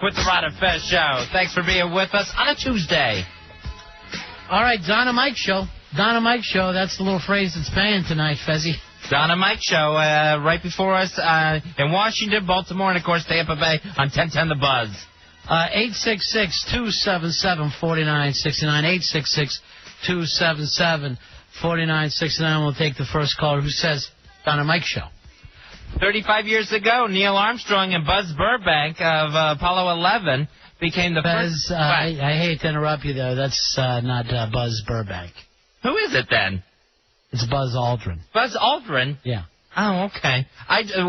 with the Ron and Fez Show. Thanks for being with us on a Tuesday. All right, Don and Mike Show. Don and Mike Show, that's the little phrase that's paying tonight, Fezzy. Don and Mike Show right before us in Washington, Baltimore, and, of course, Tampa Bay on 1010 The Buzz. 866-277-4969. 866-277-4969. We'll take the first caller who says, Don and Mike Show. 35 years ago, Neil Armstrong and Buzz Burbank of Apollo 11 became the first... I hate to interrupt you, though. That's not Buzz Burbank. Who is it, then? It's Buzz Aldrin. Buzz Aldrin? Yeah. Oh, okay.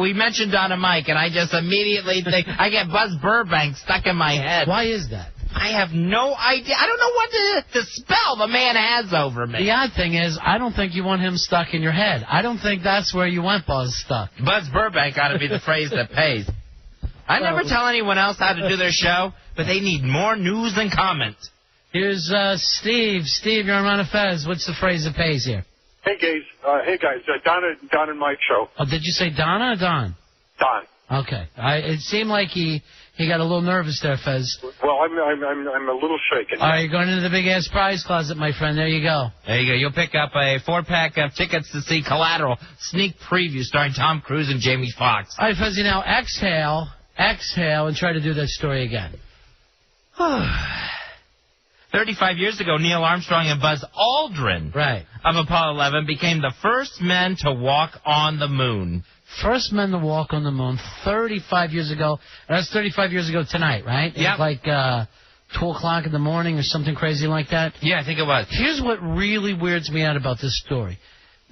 We mentioned Don and Mike, and I just immediately think I get Buzz Burbank stuck in my head. Why is that? I have no idea. I don't know what to spell the man has over me. The odd thing is, I don't think you want him stuck in your head. I don't think that's where you want Buzz stuck. Buzz Burbank ought to be the phrase that pays. I never tell anyone else how to do their show, but they need more news and comment. Here's Steve. Steve, you're on Ron and Fez. What's the phrase that pays here? Hey guys, Don and Mike Show. Oh, did you say Donna or Don? Don. Okay. It seemed like he got a little nervous there, Fez. Well, I'm a little shaken. All right, you're going into the big ass prize closet, my friend. There you go. There you go. You'll pick up a 4-pack of tickets to see Collateral sneak preview starring Tom Cruise and Jamie Foxx. All right, Fezzy, now exhale, and try to do that story again. 35 years ago, Neil Armstrong and Buzz Aldrin of Apollo 11 became the first men to walk on the moon. First men to walk on the moon 35 years ago. That's 35 years ago tonight, right? Yeah. Like 2 o'clock in the morning or something crazy like that? Yeah, I think it was. Here's what really weirds me out about this story.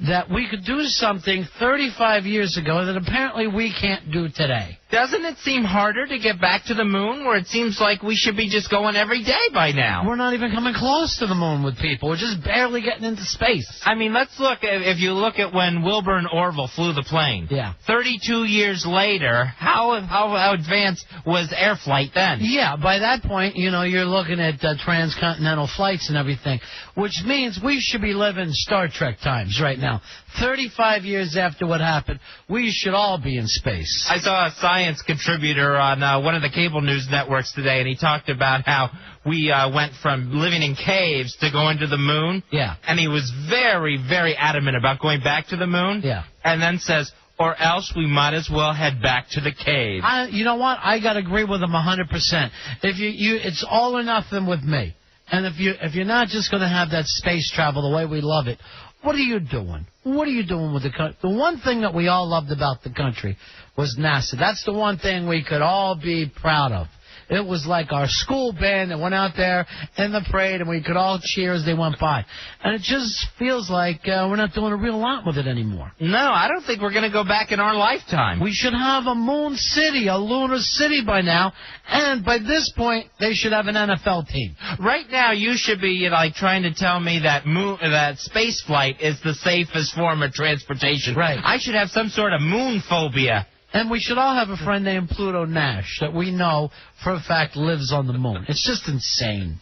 That we could do something 35 years ago that apparently we can't do today. Doesn't it seem harder to get back to the moon, where it seems like we should be just going every day by now? We're not even coming close to the moon with people. We're just barely getting into space. I mean, let's look, if you look at when Wilbur and Orville flew the plane. Yeah. 32 years later, how advanced was air flight then? Yeah, by that point, you're looking at transcontinental flights and everything, which means we should be living Star Trek times right now. 35 years after what happened, we should all be in space. I saw a science contributor on one of the cable news networks today, and he talked about how we went from living in caves to going to the moon. Yeah. And he was very, very adamant about going back to the moon. Yeah. And then says, or else we might as well head back to the cave. You know what? I got to agree with him 100%. It's all or nothing with me. And if you're not just going to have that space travel the way we love it, what are you doing? What are you doing with the country? The one thing that we all loved about the country was NASA. That's the one thing we could all be proud of. It was like our school band that went out there in the parade, and we could all cheer as they went by. And it just feels like we're not doing a real lot with it anymore. No, I don't think we're going to go back in our lifetime. We should have a moon city, a lunar city by now, and by this point, they should have an NFL team. Right now, you should be trying to tell me that that space flight is the safest form of transportation. Right. I should have some sort of moon phobia. And we should all have a friend named Pluto Nash that we know for a fact lives on the moon. It's just insane.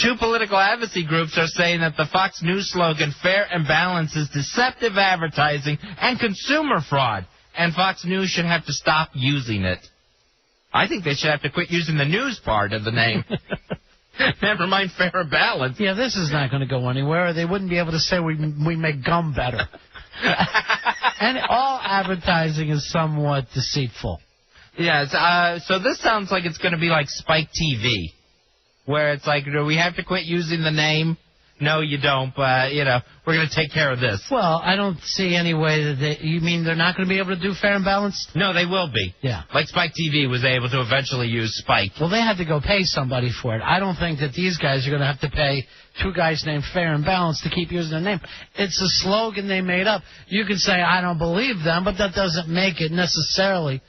2 political advocacy groups are saying that the Fox News slogan, fair and balanced, is deceptive advertising and consumer fraud, and Fox News should have to stop using it. I think they should have to quit using the news part of the name. Never mind fair and balanced. Yeah, this is not going to go anywhere. They wouldn't be able to say we make gum better. And all advertising is somewhat deceitful. Yes, so this sounds like it's going to be like Spike TV, where it's like, do we have to quit using the name? No, you don't, but, we're going to take care of this. Well, I don't see any way that you mean they're not going to be able to do fair and balanced? No, they will be. Yeah. Like Spike TV was able to eventually use Spike. Well, they had to go pay somebody for it. I don't think that these guys are going to have to pay 2 guys named Fair and Balanced to keep using their name. It's a slogan they made up. You can say, I don't believe them, but that doesn't make it necessarily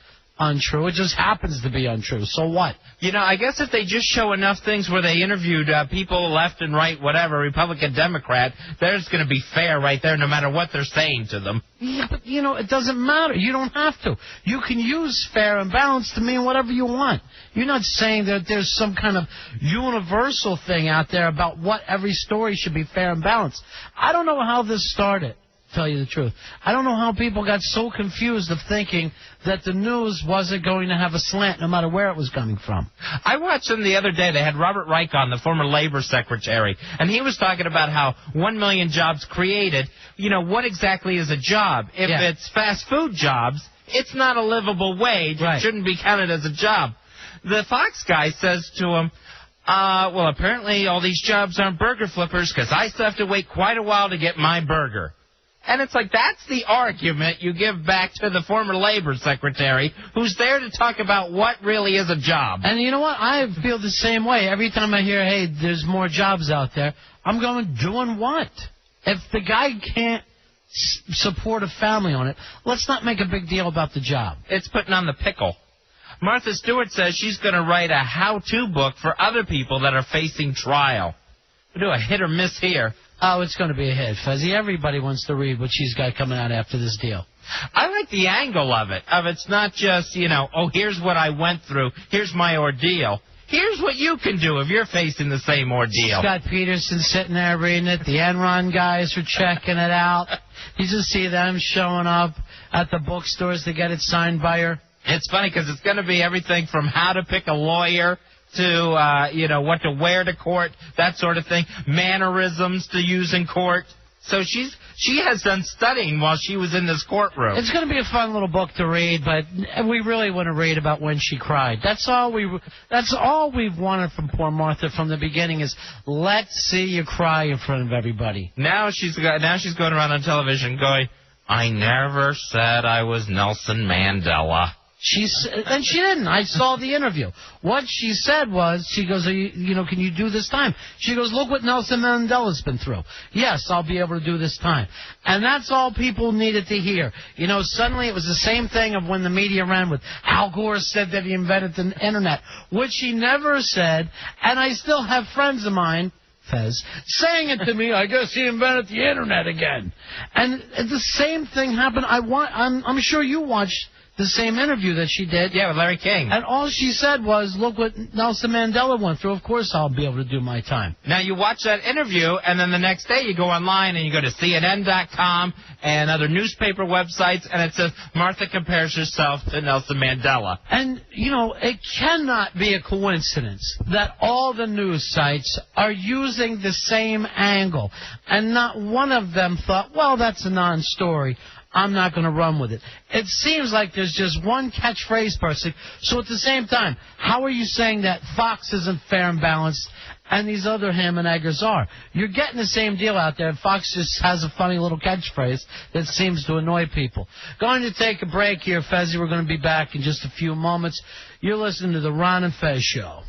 untrue. It just happens to be untrue. So what? I guess if they just show enough things where they interviewed people left and right, whatever, Republican, Democrat, there's going to be fair right there no matter what they're saying to them. Yeah, but, it doesn't matter. You don't have to. You can use fair and balanced to mean whatever you want. You're not saying that there's some kind of universal thing out there about what every story should be fair and balanced. I don't know how this started. tell you the truth. I don't know how people got so confused of thinking that the news wasn't going to have a slant no matter where it was coming from. I watched them the other day. They had Robert Reich on, the former labor secretary, and he was talking about how 1 million jobs created. You know, what exactly is a job? If it's fast food jobs, it's not a livable wage. Right. It shouldn't be counted as a job. The Fox guy says to him, well, apparently all these jobs aren't burger flippers because I still have to wait quite a while to get my burger. And it's like, that's the argument you give back to the former labor secretary who's there to talk about what really is a job. And you know what? I feel the same way. Every time I hear, hey, there's more jobs out there, I'm going, doing what? If the guy can't support a family on it, let's not make a big deal about the job. It's putting on the pickle. Martha Stewart says she's going to write a how-to book for other people that are facing trial. We'll do a hit or miss here. Oh, it's going to be a hit, Fezzy. Everybody wants to read what she's got coming out after this deal. I like the angle of it. It's not just, oh, here's what I went through. Here's my ordeal. Here's what you can do if you're facing the same ordeal. Scott Peterson sitting there reading it. The Enron guys are checking it out. You just see them showing up at the bookstores to get it signed by her. It's funny because it's going to be everything from how to pick a lawyer to, what to wear to court, that sort of thing, mannerisms to use in court. So she has done studying while she was in this courtroom. It's going to be a fun little book to read, but we really want to read about when she cried. That's all we've wanted from poor Martha from the beginning is let's see you cry in front of everybody. Now she's going around on television going, I never said I was Nelson Mandela. And she didn't. I saw the interview. What she said was, she goes, can you do this time? She goes, look what Nelson Mandela's been through. Yes, I'll be able to do this time. And that's all people needed to hear. Suddenly it was the same thing of when the media ran with Al Gore said that he invented the Internet, which he never said, and I still have friends of mine, Fez, saying it to me, I guess he invented the Internet again. And the same thing happened. I'm sure you watched the same interview that she did. Yeah, with Larry King. And all she said was, look what Nelson Mandela went through. Of course I'll be able to do my time. Now, you watch that interview, and then the next day you go online and you go to CNN.com and other newspaper websites, and it says, Martha compares herself to Nelson Mandela. And, it cannot be a coincidence that all the news sites are using the same angle, and not one of them thought, well, that's a non-story. I'm not going to run with it. It seems like there's just one catchphrase person. So at the same time, how are you saying that Fox isn't fair and balanced and these other ham and eggers are? You're getting the same deal out there. Fox just has a funny little catchphrase that seems to annoy people. Going to take a break here, Fezzy. We're going to be back in just a few moments. You're listening to the Ron and Fez Show.